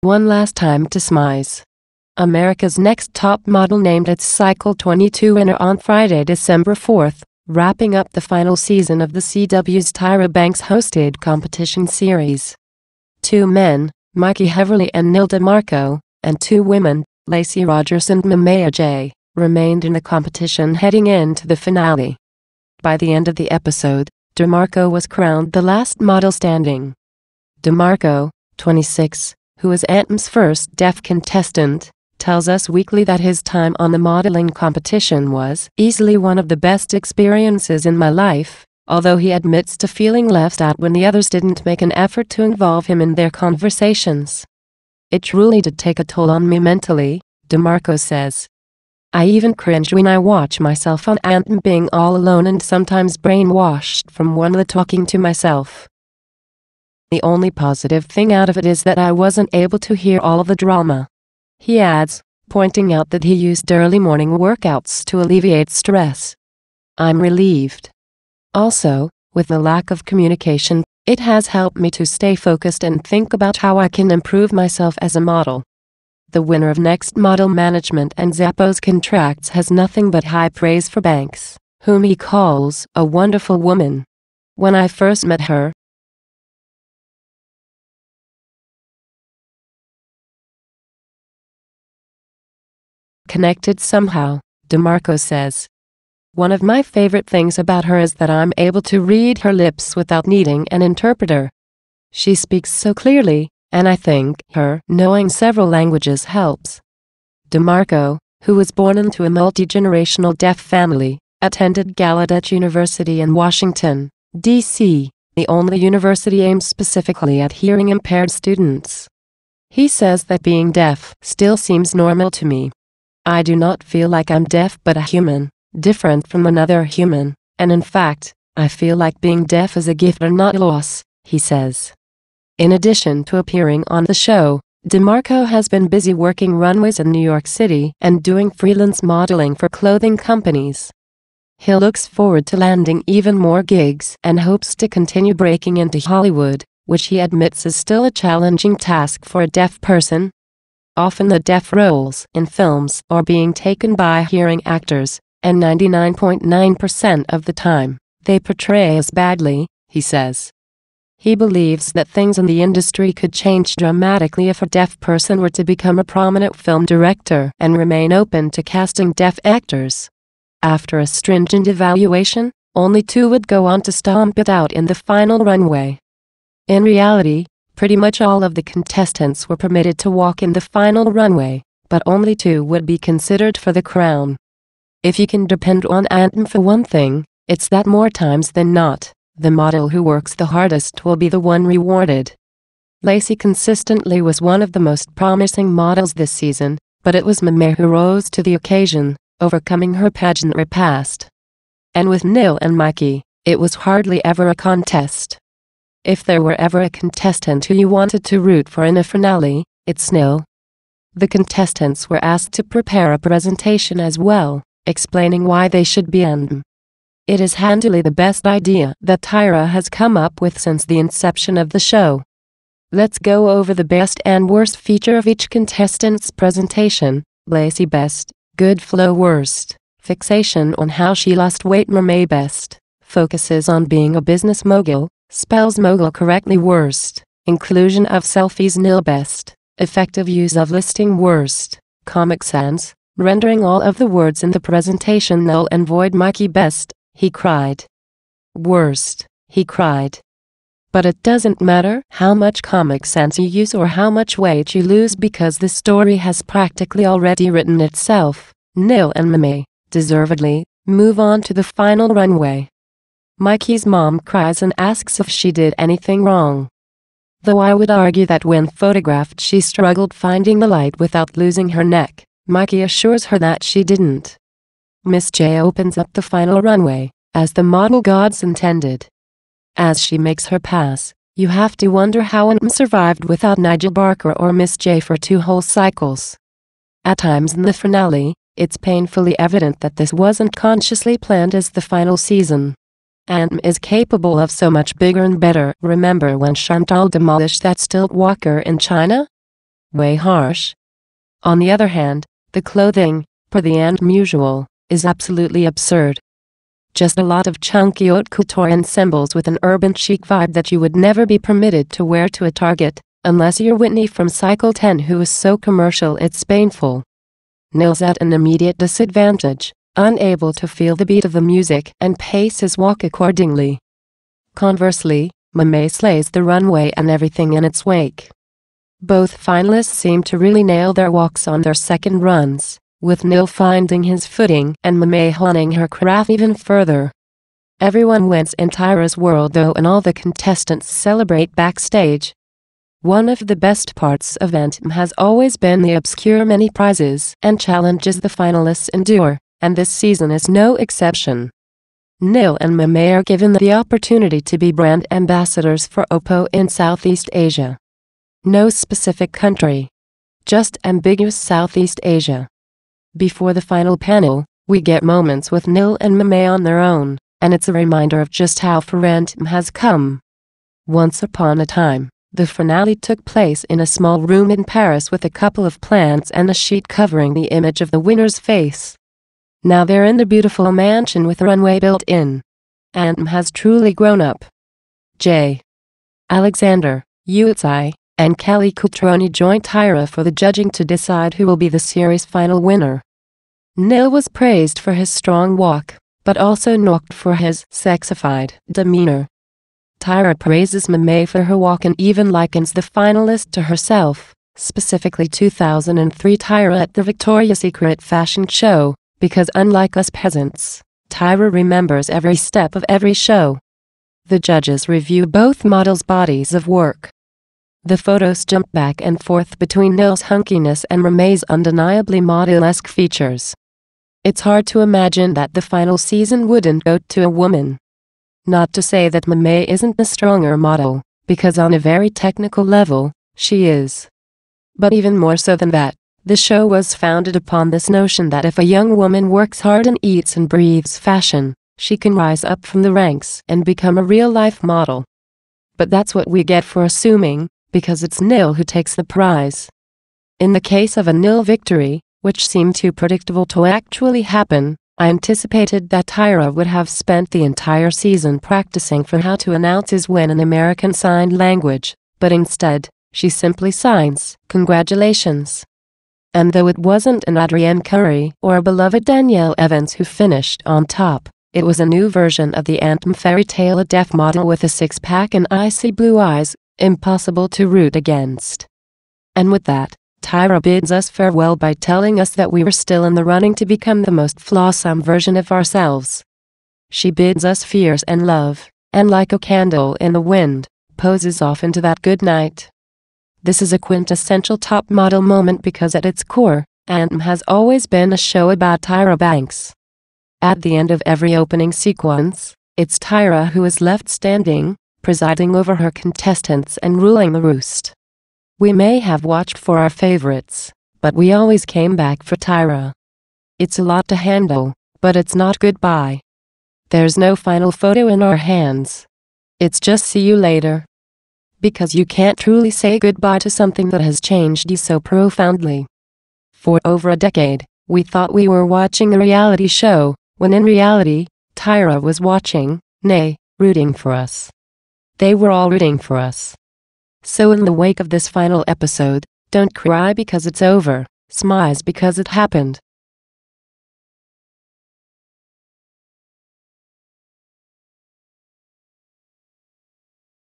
One last time to smize. America's Next Top Model named its Cycle 22 winner on Friday, December 4th, wrapping up the final season of the CW's Tyra Banks-hosted competition series. 2 men, Mikey, Heverly and Nyle DiMarco, and 2 women, Lacey Rogersand Mamé Adjei, remained in the competition heading into the finale. By the end of the episode, DiMarco was crowned the last model standing. DiMarco, 26, who is ANTM's first deaf contestant, tells Us Weekly that his time on the modeling competition was easily one of the best experiences in my life, although he admits to feeling left out when the others didn't make an effort to involve him in their conversations. It truly did take a toll on me mentally, DiMarco says. I even cringe when I watch myself on ANTM being all alone and sometimes brainwashed from one the talking to myself. The only positive thing out of it is that I wasn't able to hear all of the drama. He adds, pointing out that he used early morning workouts to alleviate stress. I'm relieved. Also, with the lack of communication, it has helped me to stay focused and think about how I can improve myself as a model. The winner of Next Model Management and Zappos contracts has nothing but high praise for Banks, whom he calls a wonderful woman. When I first met her, connected somehow, DiMarco says. One of my favorite things about her is that I'm able to read her lips without needing an interpreter. She speaks so clearly, and I think her knowing several languages helps. DiMarco, who was born into a multi-generational deaf family, attended Gallaudet University in Washington, D.C., the only university aimed specifically at hearing-impaired students. He says that being deaf still seems normal to me. I do not feel like I'm deaf but a human, different from another human, and in fact, I feel like being deaf is a gift and not a loss, he says. In addition to appearing on the show, DiMarco has been busy working runways in New York City and doing freelance modeling for clothing companies. He looks forward to landing even more gigs and hopes to continue breaking into Hollywood, which he admits is still a challenging task for a deaf person. Often the deaf roles in films are being taken by hearing actors, and 99.9% of the time, they portray as badly, he says. He believes that things in the industry could change dramatically if a deaf person were to become a prominent film director and remain open to casting deaf actors. After a stringent evaluation, only 2 would go on to stomp it out in the final runway. In reality, pretty much all of the contestants were permitted to walk in the final runway, but only 2 would be considered for the crown. If you can depend on ANTM for one thing, it's that more times than not, the model who works the hardest will be the one rewarded. Lacey consistently was one of the most promising models this season, but it was Mamé who rose to the occasion, overcoming her pageantry past. And with Nyle and Mikey, it was hardly ever a contest. If there were ever a contestant who you wanted to root for in a finale, it's Nyle. The contestants were asked to prepare a presentation as well, explaining why they should be ANTM. It is handily the best idea that Tyra has come up with since the inception of the show. Let's go over the best and worst feature of each contestant's presentation. Lacey best, good flow worst, fixation on how she lost weight Mamé best, focuses on being a business mogul, spells mogul correctly worst, inclusion of selfies Nyle best, effective use of listing worst, Comic Sans, rendering all of the words in the presentation null and void Mikey best, he cried. Worst, he cried. But it doesn't matter how much Comic Sans you use or how much weight you lose because the story has practically already written itself. Nyle and Mamé, deservedly, move on to the final runway. Mikey's mom cries and asks if she did anything wrong. Though I would argue that when photographed she struggled finding the light without losing her neck, Mikey assures her that she didn't. Miss J opens up the final runway, as the model gods intended. As she makes her pass, you have to wonder how ANTM survived without Nigel Barker or Miss J for 2 whole cycles. At times in the finale, it's painfully evident that this wasn't consciously planned as the final season. ANTM is capable of so much bigger and better. Remember when Chantal demolished that stilt walker in China? way harsh. On the other hand, the clothing, per the ANTM usual, is absolutely absurd. Just a lot of chunky haute couture ensembles with an urban chic vibe that you would never be permitted to wear to a Target, unless you're Whitney from Cycle 10, who is so commercial it's painful. Nyle's at an immediate disadvantage, unable to feel the beat of the music and pace his walk accordingly. Conversely, Mamé slays the runway and everything in its wake. Both finalists seem to really nail their walks on their second runs, with Nyle finding his footing and Mamé honing her craft even further. Everyone wins in Tyra's world though, and all the contestants celebrate backstage. One of the best parts of ANTM has always been the obscure many prizes and challenges the finalists endure, and this season is no exception. Nyle and Mamé are given the opportunity to be brand ambassadors for Oppo in Southeast Asia. No specific country. Just ambiguous Southeast Asia. Before the final panel, we get moments with Nyle and Mamé on their own, and it's a reminder of just how far ANTM has come. Once upon a time, the finale took place in a small room in Paris with a couple of plants and a sheet covering the image of the winner's face. Now they're in the beautiful mansion with a runway built in. ANTM has truly grown up. J. Alexander, Utsai, and Kelly Cutroni joined Tyra for the judging to decide who will be the series final winner. Nyle was praised for his strong walk, but also knocked for his sexified demeanor. Tyra praises Mamé for her walk and even likens the finalist to herself, specifically 2003 Tyra at the Victoria's Secret fashion show, because unlike us peasants, Tyra remembers every step of every show. The judges review both models' bodies of work. The photos jump back and forth between Nyle's hunkiness and Mamé's undeniably model-esque features. It's hard to imagine that the final season wouldn't go to a woman. Not to say that Mamé isn't the stronger model, because on a very technical level, she is. But even more so than that, the show was founded upon this notion that if a young woman works hard and eats and breathes fashion, she can rise up from the ranks and become a real-life model. But that's what we get for assuming, because it's Nyle who takes the prize. In the case of a Nyle victory, which seemed too predictable to actually happen, I anticipated that Tyra would have spent the entire season practicing for how to announce his win in American Sign Language, but instead, she simply signs, "Congratulations." And though it wasn't an Adrienne Curry or a beloved Danielle Evans who finished on top, it was a new version of the ANTM fairy tale, a deaf model with a six-pack and icy blue eyes, impossible to root against. And with that, Tyra bids us farewell by telling us that we were still in the running to become the most flawsome version of ourselves. She bids us fierce and love, and like a candle in the wind, poses off into that good night. This is a quintessential top model moment because at its core, ANTM has always been a show about Tyra Banks. At the end of every opening sequence, it's Tyra who is left standing, presiding over her contestants and ruling the roost. We may have watched for our favorites, but we always came back for Tyra. It's a lot to handle, but it's not goodbye. There's no final photo in our hands. It's just see you later. Because you can't truly say goodbye to something that has changed you so profoundly. For over a decade, we thought we were watching a reality show, when in reality, Tyra was watching, nay, rooting for us. They were all rooting for us. So in the wake of this final episode, don't cry because it's over, smize because it happened.